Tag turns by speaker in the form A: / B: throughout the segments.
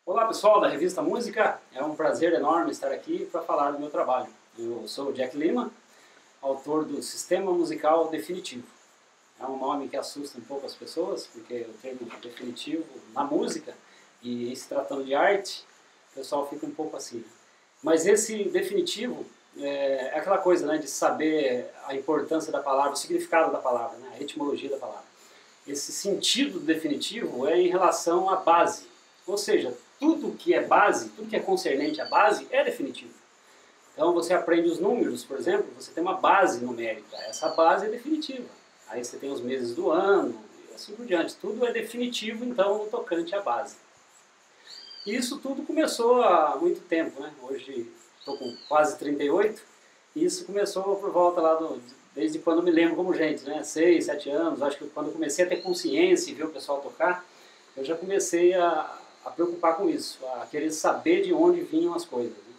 A: Olá pessoal da Revista Música, é um prazer enorme estar aqui para falar do meu trabalho. Eu sou o Jack Lima, autor do Sistema Musical Definitivo. É um nome que assusta um pouco as pessoas, porque o termo definitivo na música, e em se tratando de arte, o pessoal fica um pouco assim. Mas esse definitivo é aquela coisa, né, de saber a importância da palavra, o significado da palavra, né, a etimologia da palavra. Esse sentido definitivo é em relação à base, ou seja, tudo que é base, tudo que é concernente à base é definitivo. Então você aprende os números, por exemplo, você tem uma base numérica, essa base é definitiva. Aí você tem os meses do ano, e assim por diante. Tudo é definitivo, então, no tocante à base. E isso tudo começou há muito tempo, né? Hoje estou com quase 38, e isso começou por volta lá desde quando eu me lembro como gente, né? 6, 7 anos, acho que quando eu comecei a ter consciência e ver o pessoal tocar, eu já comecei a preocupar com isso, a querer saber de onde vinham as coisas. Né?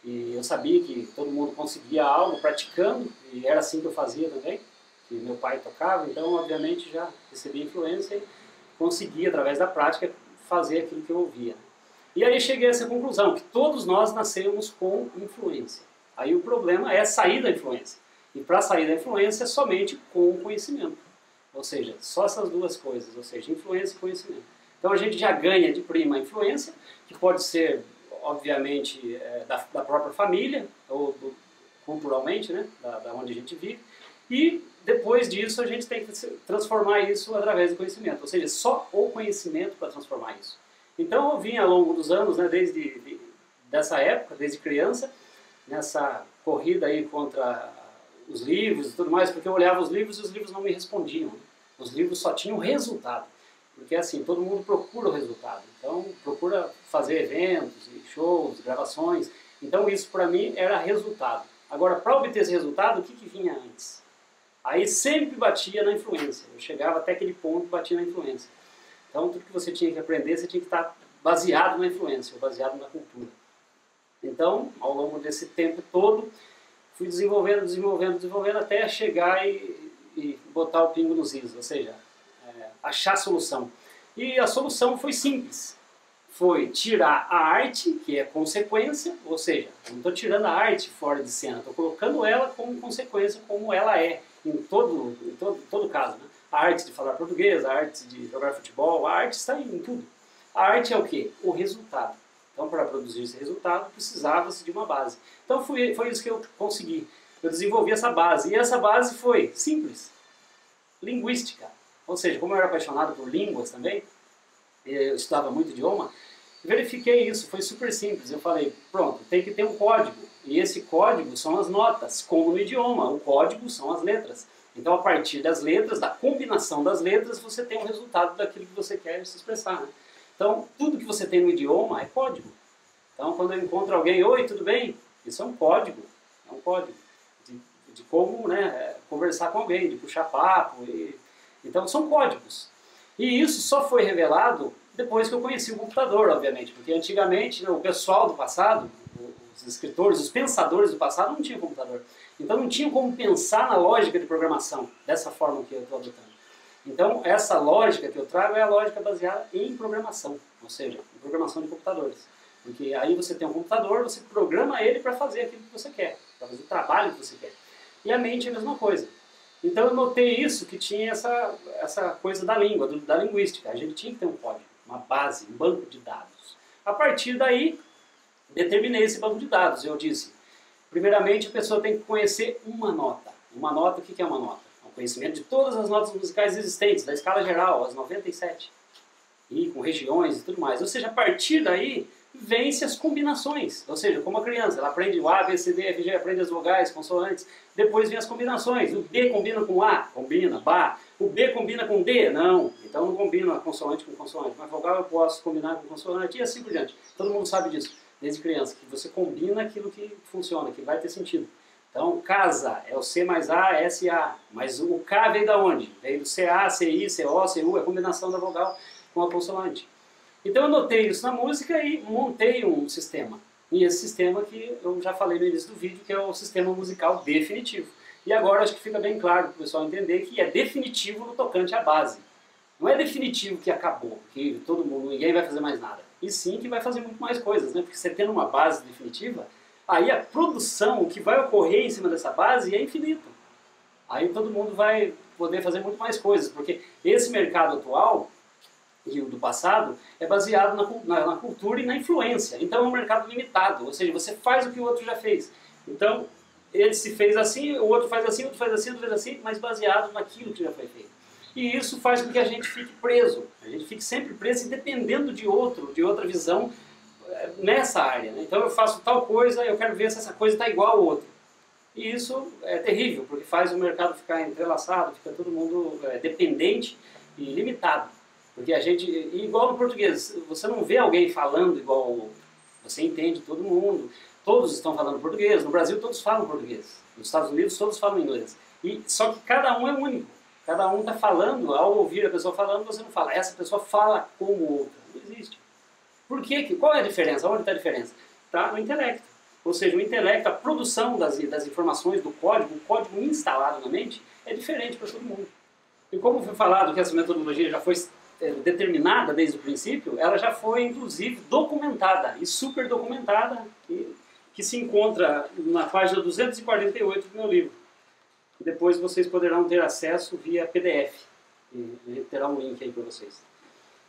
A: E eu sabia que todo mundo conseguia algo praticando, e era assim que eu fazia também, que meu pai tocava, então obviamente já recebia influência e conseguia, através da prática, fazer aquilo que eu ouvia. E aí cheguei a essa conclusão, que todos nós nascemos com influência. Aí o problema é sair da influência. E para sair da influência, somente com o conhecimento. Ou seja, só essas duas coisas, ou seja, influência e conhecimento. Então a gente já ganha de prima a influência, que pode ser, obviamente, da própria família, ou culturalmente, né, da onde a gente vive, e depois disso a gente tem que transformar isso através do conhecimento, ou seja, só o conhecimento para transformar isso. Então eu vim ao longo dos anos, né, dessa época, desde criança, nessa corrida aí contra os livros e tudo mais, porque eu olhava os livros e os livros não me respondiam. Né? Os livros só tinham resultado. Porque assim, todo mundo procura o resultado. Então, procura fazer eventos, shows, gravações. Então, isso para mim era resultado. Agora, para obter esse resultado, o que vinha antes? Aí sempre batia na influência. Eu chegava até aquele ponto e batia na influência. Então, tudo que você tinha que aprender, você tinha que estar baseado na influência, ou baseado na cultura. Então, ao longo desse tempo todo, fui desenvolvendo, até chegar e botar o pingo nos is, ou seja, achar a solução. E a solução foi simples. Foi tirar a arte, que é consequência, ou seja, eu não estou tirando a arte fora de cena, estou colocando ela como consequência, como ela é, em todo caso. Né? A arte de falar português, a arte de jogar futebol, a arte está em tudo. A arte é o quê? O resultado. Então, para produzir esse resultado, precisava-se de uma base. Então, foi isso que eu consegui. Eu desenvolvi essa base. E essa base foi simples. Linguística. Ou seja, como eu era apaixonado por línguas também, eu estudava muito idioma, verifiquei isso, foi super simples. Eu falei, pronto, tem que ter um código. E esse código são as notas, como no idioma. O código são as letras. Então, a partir das letras, da combinação das letras, você tem um resultado daquilo que você quer se expressar. Né? Então, tudo que você tem no idioma é código. Então, quando eu encontro alguém, oi, tudo bem? Isso é um código de como, né, conversar com alguém, de puxar papo. Então, são códigos. E isso só foi revelado depois que eu conheci o computador, obviamente, porque antigamente, né, o pessoal do passado, os escritores, os pensadores do passado não tinham computador. Então, não tinham como pensar na lógica de programação, dessa forma que eu estou adotando. Então, essa lógica que eu trago é a lógica baseada em programação, ou seja, em programação de computadores. Porque aí você tem um computador, você programa ele para fazer aquilo que você quer, para fazer o trabalho que você quer. E a mente é a mesma coisa. Então eu notei isso, que tinha essa coisa da língua, da linguística. A gente tinha que ter um código, uma base, um banco de dados. A partir daí, determinei esse banco de dados. Eu disse, primeiramente a pessoa tem que conhecer uma nota. Uma nota, o que é uma nota? O conhecimento de todas as notas musicais existentes, da escala geral, as 97, e com regiões e tudo mais. Ou seja, a partir daí, vence as combinações. Ou seja, como a criança, ela aprende o A, B, C, D, F, G, aprende as vogais, consoantes, depois vem as combinações. O B combina com A, combina, Bá. O B combina com D, não. Então não combina consoante com consoante. Mas vogal eu posso combinar com consoante e assim por diante. Todo mundo sabe disso, desde criança, que você combina aquilo que funciona, que vai ter sentido. Então, casa é o C mais A, S, A. Mas o K veio da onde? Veio do CA, CI, CO, CU, é a combinação da vogal com a consoante. Então eu notei isso na música e montei um sistema. E esse sistema que eu já falei no início do vídeo, que é o sistema musical definitivo. E agora acho que fica bem claro para o pessoal entender que é definitivo no tocante à base. Não é definitivo que acabou, que todo mundo, ninguém vai fazer mais nada. e sim que vai fazer muito mais coisas, né? Porque você tendo uma base definitiva, aí a produção, o que vai ocorrer em cima dessa base é infinito. Aí todo mundo vai poder fazer muito mais coisas, porque esse mercado atual e o do passado é baseado na cultura e na influência. Então é um mercado limitado, ou seja, você faz o que o outro já fez. Então, ele se fez assim, o outro faz assim, o outro faz assim, o outro faz assim, mas baseado naquilo que já foi feito. E isso faz com que a gente fique preso, a gente fique sempre preso e dependendo de outro, de outra visão nessa área. Né? Então eu faço tal coisa, eu quero ver se essa coisa está igual ao outro. E isso é terrível, porque faz o mercado ficar entrelaçado, fica todo mundo dependente e limitado. Porque a gente, igual no português, você não vê alguém falando igual ao outro. Você entende todo mundo, todos estão falando português, no Brasil todos falam português, nos Estados Unidos todos falam inglês. Só que cada um é único. Cada um está falando, ao ouvir a pessoa falando, você não fala, essa pessoa fala como outra. Não existe. Por quê? Qual é a diferença? Onde está a diferença? Está no intelecto. Ou seja, o intelecto, a produção das informações do código, o código instalado na mente, é diferente para todo mundo. E como foi falado que essa metodologia já foi determinada desde o princípio, ela já foi, inclusive, documentada e super documentada, que se encontra na página 248 do meu livro. Depois vocês poderão ter acesso via PDF. E terá um link aí para vocês.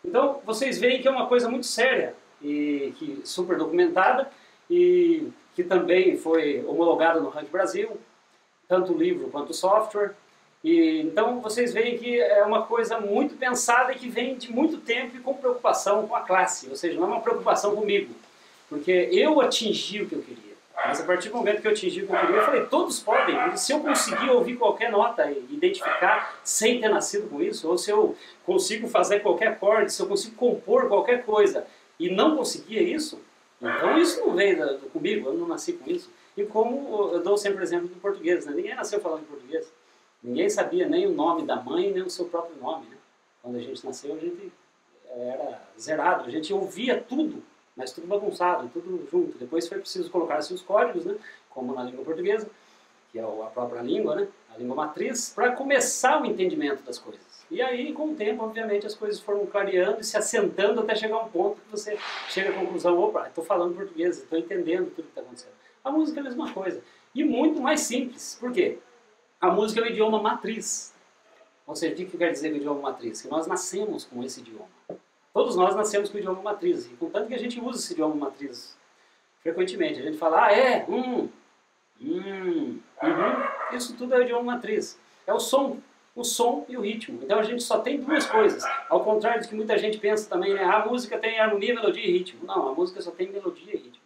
A: Então, vocês veem que é uma coisa muito séria e que super documentada e que também foi homologada no Rank Brasil, tanto o livro quanto o software. Então, vocês veem que é uma coisa muito pensada e que vem de muito tempo e com preocupação com a classe. Ou seja, não é uma preocupação comigo, porque eu atingi o que eu queria. Mas a partir do momento que eu atingi o que eu queria, eu falei, todos podem. Porque se eu conseguir ouvir qualquer nota e identificar sem ter nascido com isso, ou se eu consigo fazer qualquer acorde, se eu consigo compor qualquer coisa e não conseguia isso, então isso não veio comigo, eu não nasci com isso. E como eu dou sempre o exemplo do português, né? Ninguém nasceu falando português. Ninguém sabia nem o nome da mãe, nem o seu próprio nome. Né? Quando a gente nasceu, a gente era zerado, a gente ouvia tudo. Mas tudo bagunçado, tudo junto. Depois foi preciso colocar-se os códigos, né, como na língua portuguesa, que é a própria língua, né, a língua matriz, para começar o entendimento das coisas. E aí, com o tempo, obviamente, as coisas foram clareando e se assentando até chegar a um ponto que você chega à conclusão, opa, estou falando português, estou entendendo tudo que está acontecendo. A música é a mesma coisa. E muito mais simples. Por quê? A música é o idioma matriz. Ou seja, o que quer dizer o idioma matriz? Que nós nascemos com esse idioma. Todos nós nascemos com o idioma matriz, e contanto que a gente usa esse idioma matriz frequentemente. A gente fala, isso tudo é o idioma matriz. É o som e o ritmo. Então a gente só tem duas coisas. Ao contrário do que muita gente pensa também, né? A música tem harmonia, melodia e ritmo. Não, a música só tem melodia e ritmo.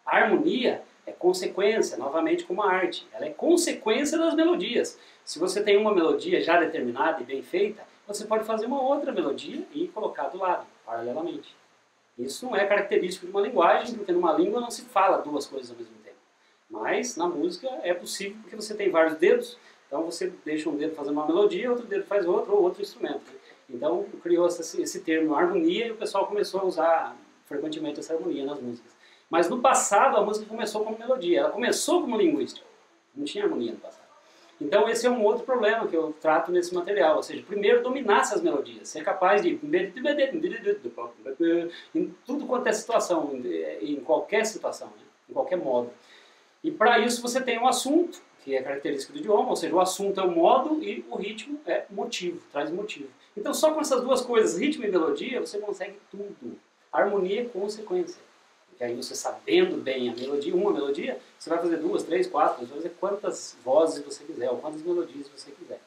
A: A harmonia é consequência, novamente como a arte. Ela é consequência das melodias. Se você tem uma melodia já determinada e bem feita, você pode fazer uma outra melodia e colocar do lado, paralelamente. Isso não é característico de uma linguagem, porque numa língua não se fala duas coisas ao mesmo tempo. Mas na música é possível, porque você tem vários dedos, então você deixa um dedo fazendo uma melodia, outro dedo faz outro, ou outro instrumento. Então criou-se esse termo harmonia e o pessoal começou a usar frequentemente essa harmonia nas músicas. Mas no passado a música começou como melodia, ela começou como linguística. Não tinha harmonia no passado. Então esse é um outro problema que eu trato nesse material, ou seja, primeiro dominar essas melodias, ser capaz de em tudo quanto é situação, em qualquer situação, né? Em qualquer modo. E para isso você tem um assunto, que é característico do idioma, ou seja, o assunto é o modo e o ritmo é motivo, traz motivo. Então só com essas duas coisas, ritmo e melodia, você consegue tudo. Harmonia e consequência. E aí você sabendo bem a melodia, uma melodia, você vai fazer 2, 3, 4, você vai fazer quantas vozes você quiser, ou quantas melodias você quiser.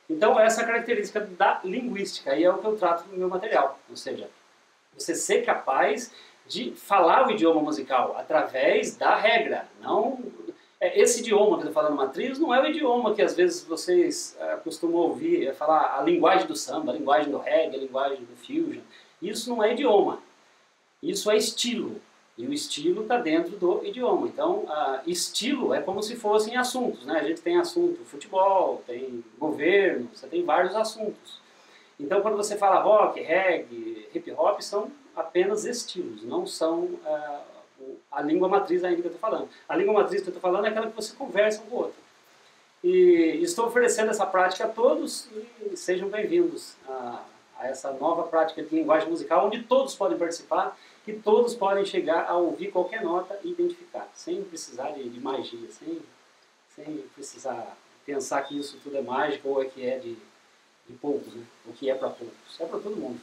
A: Então essa é a característica da linguística, e é o que eu trato no meu material. Ou seja, você ser capaz de falar o idioma musical através da regra. Não, esse idioma que eu estou falando matriz não é o idioma que às vezes vocês costumam ouvir, falar a linguagem do samba, a linguagem do reggae, a linguagem do fusion. Isso não é idioma, isso é estilo. E o estilo está dentro do idioma. Então, estilo é como se fossem assuntos. Né? A gente tem assunto futebol, tem governo, você tem vários assuntos. Então, quando você fala rock, reggae, hip hop, são apenas estilos, não são a língua matriz ainda que eu estou falando. A língua matriz que eu estou falando é aquela que você conversa um com o outro. E estou oferecendo essa prática a todos e sejam bem-vindos a essa nova prática de linguagem musical, onde todos podem participar que todos podem chegar a ouvir qualquer nota e identificar, sem precisar de magia, sem precisar pensar que isso tudo é mágica ou é que é de poucos, né? O que é para poucos. É para todo mundo.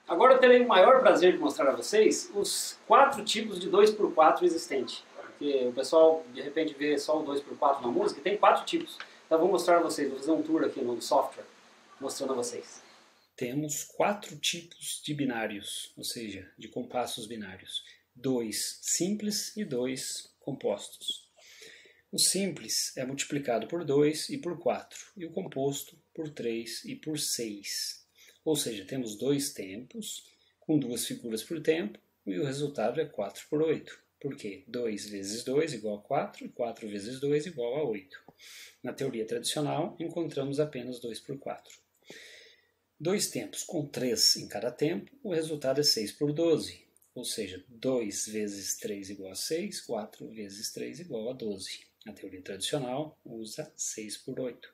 A: Agora eu terei o maior prazer de mostrar a vocês os 4 tipos de 2x4 existentes. Porque o pessoal, de repente, vê só o 2x4 na música, e tem 4 tipos. Então eu vou mostrar a vocês, vou fazer um tour aqui no software, mostrando a vocês. Temos 4 tipos de binários, ou seja, de compassos binários. 2 simples e 2 compostos. O simples é multiplicado por 2 e por 4, e o composto por 3 e por 6. Ou seja, temos 2 tempos, com 2 figuras por tempo, e o resultado é 4 por 8. Por quê? 2 vezes 2 igual a 4, e 4 vezes 2 igual a 8. Na teoria tradicional, encontramos apenas 2 por 4. 2 tempos com 3 em cada tempo, o resultado é 6 por 12. Ou seja, 2 vezes 3 igual a 6, 4 vezes 3 igual a 12. A teoria tradicional usa 6 por 8.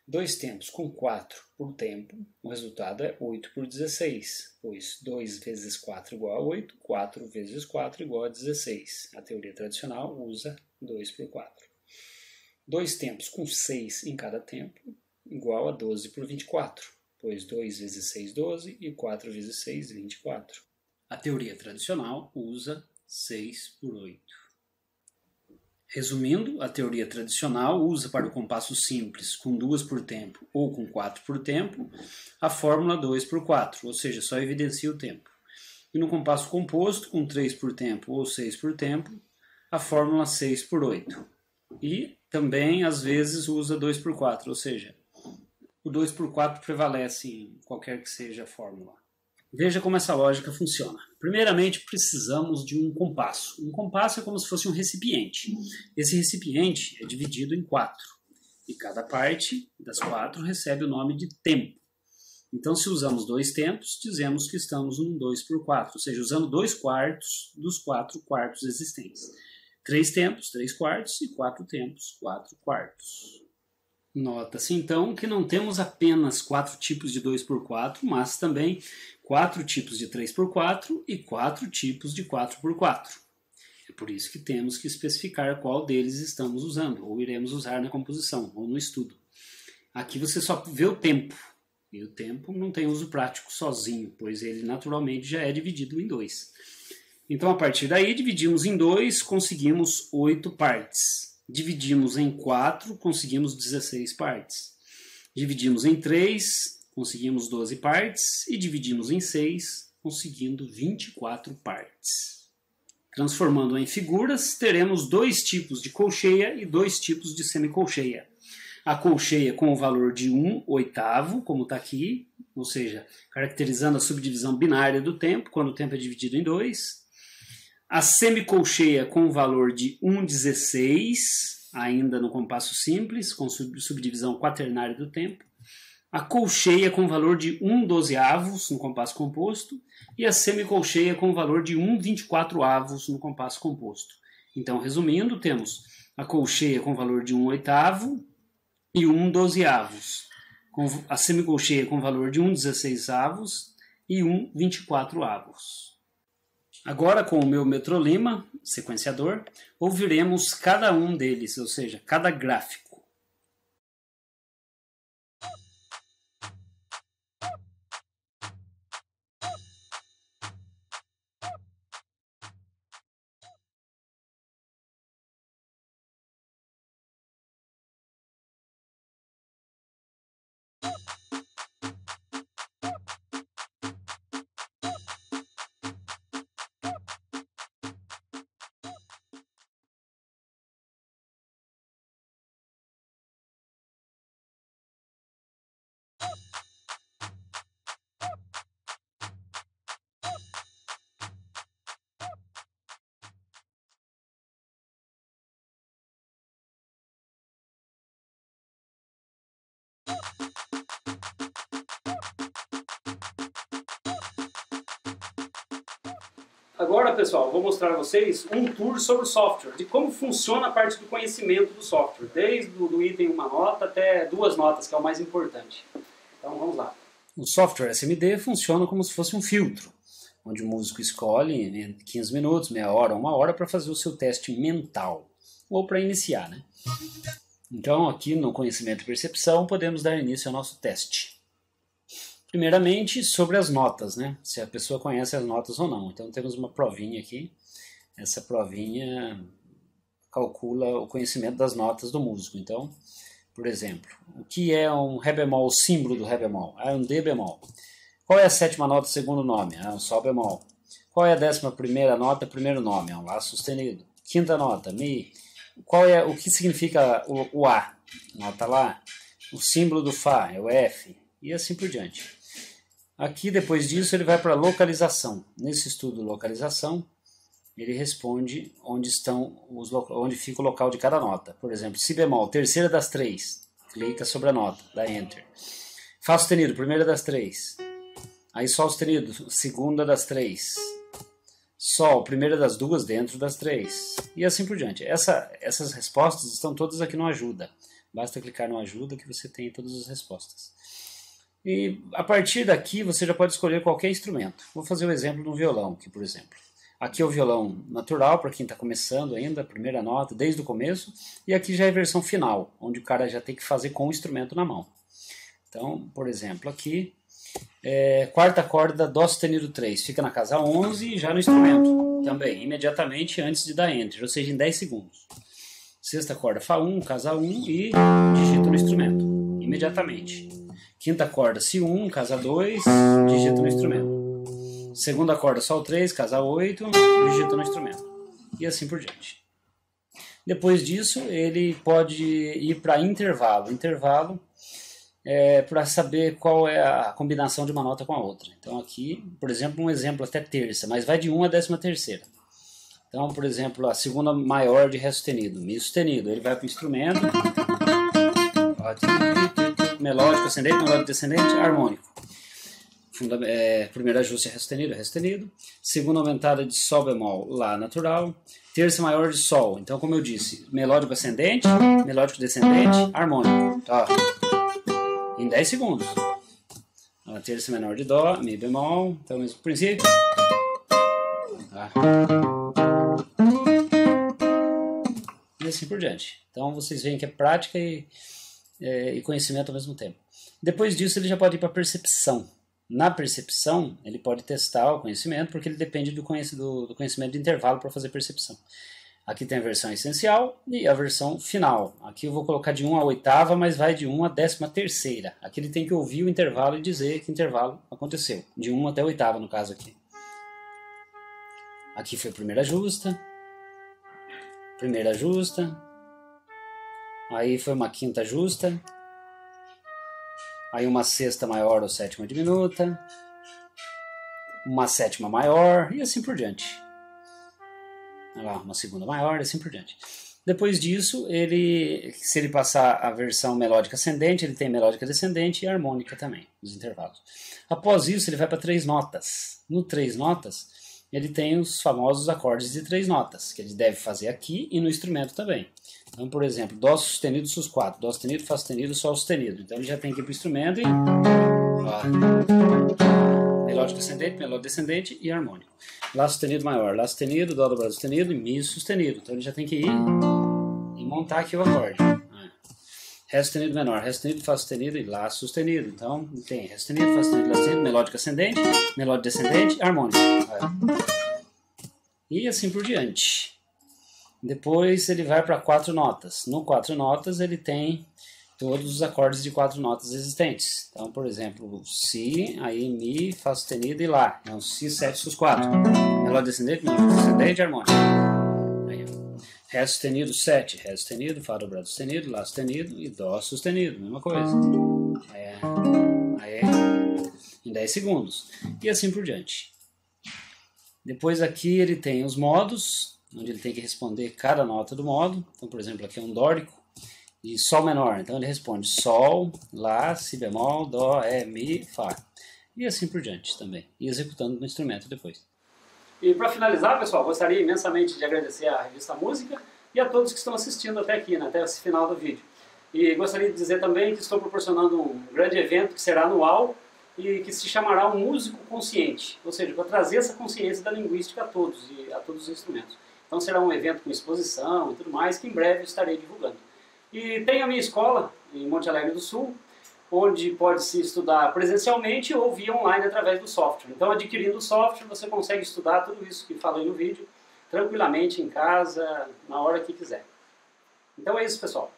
A: 2 tempos com 4 por tempo, o resultado é 8 por 16, pois 2 vezes 4 igual a 8, 4 vezes 4 igual a 16. A teoria tradicional usa 2 por 4. 2 tempos com 6 em cada tempo, igual a 12 por 24, pois 2 vezes 6, 12 e 4 vezes 6, 24. A teoria tradicional usa 6 por 8. Resumindo, a teoria tradicional usa para o compasso simples com 2 por tempo ou com 4 por tempo a fórmula 2 por 4, ou seja, só evidencia o tempo. E no compasso composto com 3 por tempo ou 6 por tempo, a fórmula 6 por 8. E também às vezes usa 2 por 4, ou seja, o 2 por 4 prevalece em qualquer que seja a fórmula. Veja como essa lógica funciona. Primeiramente, precisamos de um compasso. Um compasso é como se fosse um recipiente. Esse recipiente é dividido em 4. E cada parte das 4 recebe o nome de tempo. Então, se usamos 2 tempos, dizemos que estamos num 2 por 4, ou seja, usando 2 quartos dos 4 quartos existentes. 3 tempos, 3 quartos, e 4 tempos, 4 quartos. Nota-se então que não temos apenas 4 tipos de 2 por 4, mas também 4 tipos de 3 por 4 e 4 tipos de 4 por 4. É por isso que temos que especificar qual deles estamos usando, ou iremos usar na composição, ou no estudo. Aqui você só vê o tempo, e o tempo não tem uso prático sozinho, pois ele naturalmente já é dividido em 2. Então, a partir daí, dividimos em 2, conseguimos 8 partes. Dividimos em 4, conseguimos 16 partes. Dividimos em 3, conseguimos 12 partes. E dividimos em 6, conseguindo 24 partes. Transformando em figuras, teremos 2 tipos de colcheia e 2 tipos de semicolcheia. A colcheia com o valor de 1/8, como está aqui, ou seja, caracterizando a subdivisão binária do tempo, quando o tempo é dividido em 2. A semicolcheia com o valor de 1/16, ainda no compasso simples, com subdivisão quaternária do tempo. A colcheia com o valor de 1/12, no compasso composto. E a semicolcheia com o valor de 1/24 no compasso composto. Então, resumindo, temos a colcheia com o valor de 1/8 e 1/12. A semicolcheia com o valor de 1/16 e 1/24. Agora, com o meu Metrolima, sequenciador, ouviremos cada um deles, ou seja, cada gráfico. Agora, pessoal, vou mostrar a vocês um tour sobre o software, de como funciona a parte do conhecimento do software, desde o item 1 nota até 2 notas, que é o mais importante. Então, vamos lá. O software SMD funciona como se fosse um filtro. onde o músico escolhe 15 minutos, meia hora, 1 hora para fazer o seu teste mental, ou para iniciar, né? Então, aqui no conhecimento e percepção, podemos dar início ao nosso teste. Primeiramente, sobre as notas, né? Se a pessoa conhece as notas ou não. Então, temos uma provinha aqui. Essa provinha calcula o conhecimento das notas do músico. Então, por exemplo, o que é um Ré bemol, o símbolo do Ré bemol? É um D bemol. Qual é a 7ª nota, segundo nome? É um Sol bemol. Qual é a 11ª nota, primeiro nome? É um Lá sustenido. 5ª nota, Mi. O que significa o A? Nota Lá. O símbolo do Fá é o F. E assim por diante. Aqui, depois disso, ele vai para a localização. Nesse estudo localização, ele responde onde fica o local de cada nota. Por exemplo, Si bemol, terceira das 3. Clica sobre a nota, dá Enter. Fá sustenido, primeira das 3. Aí Sol sustenido, segunda das 3. Sol, primeira das 2 dentro das 3. E assim por diante. Essas respostas estão todas aqui no Ajuda. Basta clicar no Ajuda que você tem todas as respostas. E a partir daqui você já pode escolher qualquer instrumento. Vou fazer o exemplo do violão aqui, por exemplo. Aqui é o violão natural, para quem está começando ainda, a primeira nota, desde o começo. E aqui já é a versão final, onde o cara já tem que fazer com o instrumento na mão. Então, por exemplo, aqui... 4ª corda, Dó sustenido 3, fica na casa 11 já no instrumento, também, imediatamente antes de dar Enter, ou seja, em 10 segundos. 6ª corda, Fá 1, casa 1 e digita no instrumento, imediatamente. 5ª corda, Si 1, casa 2, digita no instrumento. 2ª corda, Sol 3, casa 8, digita no instrumento. E assim por diante. Depois disso, ele pode ir para intervalo. Intervalo para saber qual é a combinação de uma nota com a outra. Então aqui, por exemplo, um exemplo até terça, mas vai de 1 a 13ª. Então, por exemplo, a segunda maior de Ré sustenido, Mi sustenido, ele vai para o instrumento, melódico ascendente, melódico descendente, harmônico. Primeiro ajuste é Ré sustenido, segunda aumentada de Sol bemol, Lá natural, terça maior de Sol, então como eu disse, melódico ascendente, melódico descendente, harmônico. Tá? Em 10 segundos. A terça menor de Dó, Mi bemol, então mesmo princípio. Tá? E assim por diante. Então vocês veem que é prática e conhecimento ao mesmo tempo. Depois disso ele já pode ir para a percepção. Na percepção ele pode testar o conhecimento, porque ele depende do conhecimento de intervalo para fazer percepção. Aqui tem a versão essencial e a versão final. Aqui eu vou colocar de 1 a 8ª, mas vai de 1 a 13ª. Aqui ele tem que ouvir o intervalo e dizer que intervalo aconteceu. De 1 até 8ª, no caso aqui. Aqui foi a primeira justa. Primeira justa. Aí foi uma 5ª justa. Aí uma 6ª maior ou 7ª diminuta. Uma 7ª maior e assim por diante. Uma 2ª maior e assim por diante. Depois disso, se ele passar a versão melódica ascendente, ele tem melódica descendente e harmônica também, nos intervalos. Após isso, ele vai para 3 notas. No 3 notas, ele tem os famosos acordes de 3 notas, que ele deve fazer aqui e no instrumento também. Então, por exemplo, Dó sustenido, Sus4, Dó sustenido, Fá sustenido, Sol sustenido. Então, ele já tem que ir para o instrumento e... melódico ascendente, melódico descendente e harmônico. Lá sustenido maior, Lá sustenido, Dó dobrado sustenido e Mi sustenido. Então ele já tem que ir e montar aqui o acorde. Ré sustenido menor, Ré sustenido, Fá sustenido e Lá sustenido. Então tem Ré sustenido, Fá sustenido, Lá sustenido, melódico ascendente, melódico descendente, harmônico. E assim por diante. Depois ele vai para 4 notas. No 4 notas ele tem todos os acordes de 4 notas existentes. Então, por exemplo, Si, aí Mi, Fá sustenido e Lá. Então, Si, 7, Sus4. Melódico descendente, melódico descendente, harmônico. Aí, Ré sustenido, 7. Ré sustenido, Fá dobrado sustenido, Lá sustenido e Dó sustenido. Mesma coisa. Aí, em 10 segundos. E assim por diante. Depois aqui ele tem os modos, onde ele tem que responder cada nota do modo. Então, por exemplo, aqui é um dórico. E Sol menor, então ele responde Sol, Lá, Si bemol, Dó, Ré, Mi, Fá. E assim por diante também. E executando no instrumento depois. E para finalizar, pessoal, gostaria imensamente de agradecer à Revista Música e a todos que estão assistindo até aqui, até esse final do vídeo. E gostaria de dizer também que estou proporcionando um grande evento que será anual, e que se chamará um músico consciente, ou seja, para trazer essa consciência da linguística a todos e a todos os instrumentos. Então será um evento com exposição e tudo mais, que em breve estarei divulgando. E tem a minha escola, em Monte Alegre do Sul, onde pode-se estudar presencialmente ou via online através do software. Então, adquirindo o software, você consegue estudar tudo isso que falei no vídeo, tranquilamente em casa, na hora que quiser. Então é isso, pessoal.